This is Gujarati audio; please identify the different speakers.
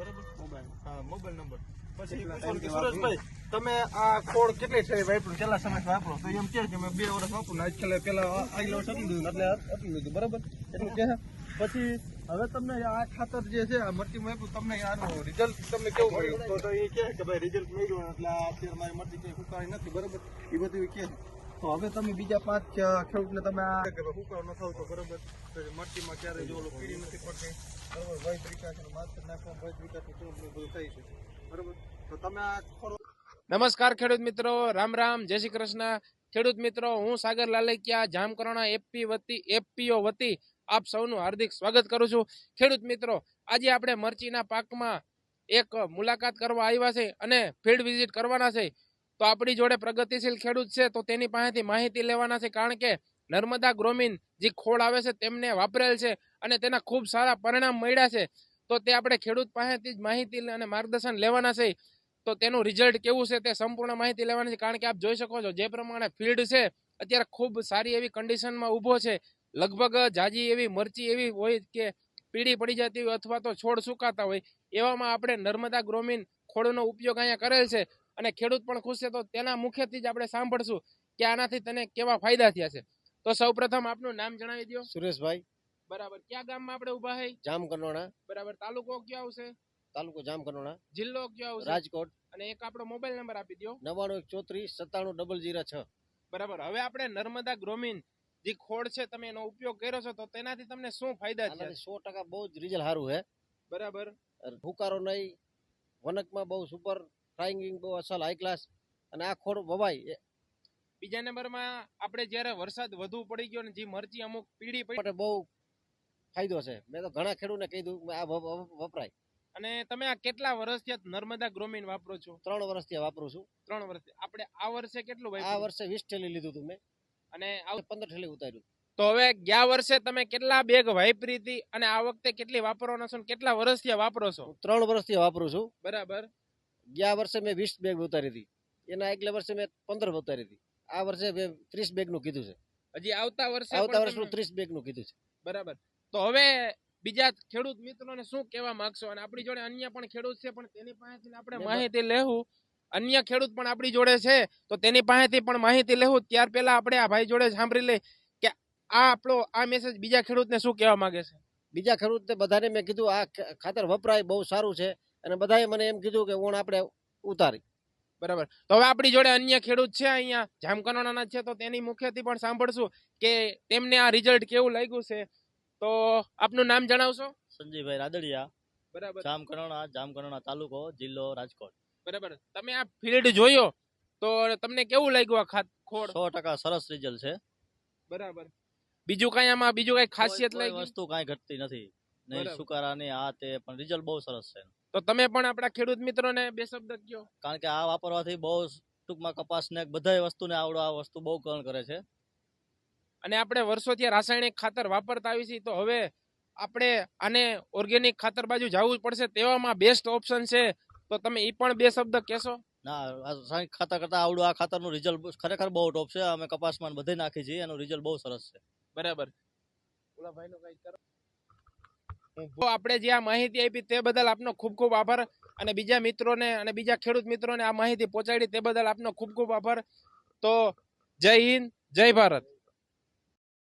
Speaker 1: બરાબર હા મોબાઈલ નંબર પછી સુરેશભાઈ તમે આ ખોળ કેટલી થઈ વાપરો કેટલા સમય વાપરો તો એમ કે મેં 2 વર્ષ વાપરું આજ છેલ્લે પેલા આગલા વર્ષ આપી દીધું એટલે આપી દીધું બરાબર એટલું કે પછી હવે તમને આ ખાતર જે છે આ મરચીમાં આપ્યું તમને આનું રિઝલ્ટ તમને કેવું મળ્યું તો એ કહે કે ભાઈ રિઝલ્ટ મળ્યું એટલે અત્યારે મારી મરચી કઈ ફૂકાણી નથી બરાબર એ બધું કહે તો હવે તમે બીજા 5 ખેડૂતને તમે આ ફૂકારો ન થાવ તો બરાબર મરચીમાં ક્યારે જો કીડી નથી પડતી બરાબર વાઇટ વિકાસ માસ્ટર નાખવા વાઇટ વિકાસનું બધું થાય છે બરાબર તો તમે આ થોડો
Speaker 2: નમસ્કાર ખેડૂત મિત્રો, રામ રામ, જય શ્રી કૃષ્ણ ખેડૂત મિત્રો, હું સાગર લાલકિયા જામકરણા એફપીઓ વતી આપ સૌનું હાર્દિક સ્વાગત કરું છું. ખેડૂત મિત્રો, આજે આપણે મરચીના પાકમાં એક મુલાકાત કરવા આવ્યા છે અને ફિલ્ડ વિઝિટ કરવાના છે. તો આપણી જોડે પ્રગતિશીલ ખેડૂત છે તો તેની પાસેથી માહિતી લેવાના છે, કારણ કે નર્મદા ગ્રોમીન જે ખોળ આવે છે તેમને વાપરેલ છે અને તેના ખૂબ સારા પરિણામ મળ્યા છે. તો તે આપણે ખેડૂત પાસેથી જ માહિતી અને માર્ગદર્શન લેવાના છે. તો તેનું રિઝલ્ટ કેવું છે તે સંપૂર્ણ માહિતી લેવાની છે, કારણ કે આપ જોઈ શકો છો જે પ્રમાણે ફિલ્ડ છે અત્યારે ખૂબ સારી એવી કન્ડિશનમાં ઊભો છે. લગભગ જાજી એવી મરચી એવી હોય કે પીળી પડી જતી હોય અથવા તો છોડ સુકાતા હોય, એવામાં આપણે નર્મદા ગ્રોમીન ખોળનો ઉપયોગ અહીંયા કરેલ છે અને ખેડૂત પણ ખુશ છે. તો તેના મુખ્યથી જ આપણે સાંભળશું કે આનાથી તને કેવા ફાયદા થયા છે. તો સૌપ્રથમ આપનું નામ જણાવી દો.
Speaker 3: સુરેશભાઈ.
Speaker 2: બરાબર. ક્યાં ગામમાં આપણે ઊભા છે?
Speaker 3: જામકરણોણા.
Speaker 2: બરાબર. તાલુકો કયો આવશે?
Speaker 3: તાલુકો જામકરણોણા.
Speaker 2: જિલ્લો કયો આવશે?
Speaker 3: રાજકોટ.
Speaker 2: અને એક આપણો મોબાઈલ નંબર આપી દો.
Speaker 3: 9914370006.
Speaker 2: બરાબર. હવે આપણે નર્મદા ગ્રોમીન જે ખોળ છે તમે એનો ઉપયોગ કર્યો છો તો તેનાથી તમને શું ફાયદા છે?
Speaker 3: 100% બહુ જ રિઝલ્ટ સારું છે.
Speaker 2: બરાબર.
Speaker 3: ફુકારો નહીં, વનકમાં બહુ સુપર, ફ્લાઇંગિંગ બહુ અસલ હાઈ ક્લાસ અને આ ખોળ વવાય.
Speaker 2: બીજા નંબરમાં આપણે જ્યારે વરસાદ વધુ પડી ગયો ને જે મરચી અમુક પીળી પડી
Speaker 3: માટે બહુ ફાયદો છે. મેં તો ઘણા ખેડૂતને કીધું આ વપરાય.
Speaker 2: અને તમે આ કેટલા વર્ષથી નર્મદા ગ્રોમીન વાપરો છો?
Speaker 3: 3 વર્ષથી વાપરું છું.
Speaker 2: 3 વર્ષથી. આપણે આ વર્ષે કેટલું
Speaker 3: આ
Speaker 2: વાપર્યું?
Speaker 3: વર્ષે 20 થેલી લીધું હતું મેં
Speaker 2: અને
Speaker 3: 15 થેલી ઉતાર્યું.
Speaker 2: તો હવે ગયા વર્ષે તમે કેટલા બેગ વાપરી હતી અને આ વખતે કેટલી વાપરવાના છો? કેટલા વર્ષથી વાપરો છો?
Speaker 3: 3 વર્ષથી વાપરું છું.
Speaker 2: બરાબર.
Speaker 3: ગયા વર્ષે મેં 20 બેગ ઉતારી હતી. એના આગલા વર્ષે મેં 15 ઉતારી હતી. આ વર્ષે મેં 30 બેગ નું કીધું છે.
Speaker 2: હજી આવતા વર્ષે
Speaker 3: 30 બેગ નું કીધું છે.
Speaker 2: બરાબર. તો હવે બીજા ખેડૂત મિત્રોને શું કહેવા માંગશો? અને આપણી જોડે અન્ય પણ ખેડૂત છે પણ તેની પાસેથી આપણે માહિતી લેવું. અન્ય ખેડૂત પણ આપણી જોડે છે તો તેની પાસેથી પણ માહિતી લેવું. ત્યાર પહેલા આપણે આ ભાઈ જોડે સાંભળી લઈએ કે આ મેસેજ બીજા ખેડૂતને શું કહેવા માંગે છે.
Speaker 3: બીજા ખેડૂતને બધાને મેં કીધું આ ખાતર વપરાય બહુ સારું છે અને બધાએ મને એમ કીધું કે ઓણ આપણે ઉતારી.
Speaker 2: બરાબર. તો હવે આપણી જોડે અન્ય ખેડૂત છે અહીંયા જામકરણાના છે તો તેની મુખ્યથી પણ સાંભળશું કે તેમને આ રિઝલ્ટ કેવું લાગ્યું છે. તો આપનું નામ જણાવશો?
Speaker 4: સંજયભાઈ રાદડિયા.
Speaker 2: બરાબર.
Speaker 4: જામકરણા તાલુકો, જિલ્લો રાજકોટ.
Speaker 2: બરાબર. તમે આ ફિલ્ડ જોયો તો તમને કેવું લાગ્યું આ ખોળ?
Speaker 4: 100% સરસ રિઝલ્ટ છે.
Speaker 2: બરાબર. બીજું કઈ આમાં બીજું કઈ ખાસિયત લાગી?
Speaker 4: વસ્તુ કઈ ઘટતી નથી, નહીં સુકારા નહીં આ તે, પણ રિઝલ્ટ બહુ સરસ છે.
Speaker 2: તો તમે પણ આપણા ખેડૂત મિત્રોને બે શબ્દ કહો.
Speaker 4: કારણ કે આ વાપરવાથી બહુ ટૂંકમાં કપાસ ને બધા વસ્તુને આ વસ્તુ બહુ કણ કરે છે.
Speaker 2: અને આપણે વર્ષોથી રાસાયણિક ખાતર વાપરતા આવી છીએ તો હવે આપણે આને ઓર્ગેનિક ખાતર બાજુ જવું પડશે, તેવામાં બેસ્ટ ઓપ્શન છે. તો તમે એ પણ બે શબ્દ કહેશો?
Speaker 4: ના, રાસાયણિક ખાતર કરતા આ ખાતરનું રિઝલ્ટ ખરેખર બહુ ટોપ છે. અમે કપાસમાં બધે નાખી છીએ, એનું રિઝલ્ટ બહુ સરસ છે.
Speaker 2: બરાબર. ઓલા ભાઈનો કઈ કરો. આપણે જે આ માહિતી આપી તે બદલ આપનો ખૂબ ખૂબ આભાર. અને બીજા મિત્રોને અને બીજા ખેડૂત મિત્રોને આ માહિતી પહોંચાડી તે બદલ આપનો ખૂબ ખૂબ આભાર. તો જય હિન્દ, જય ભારત.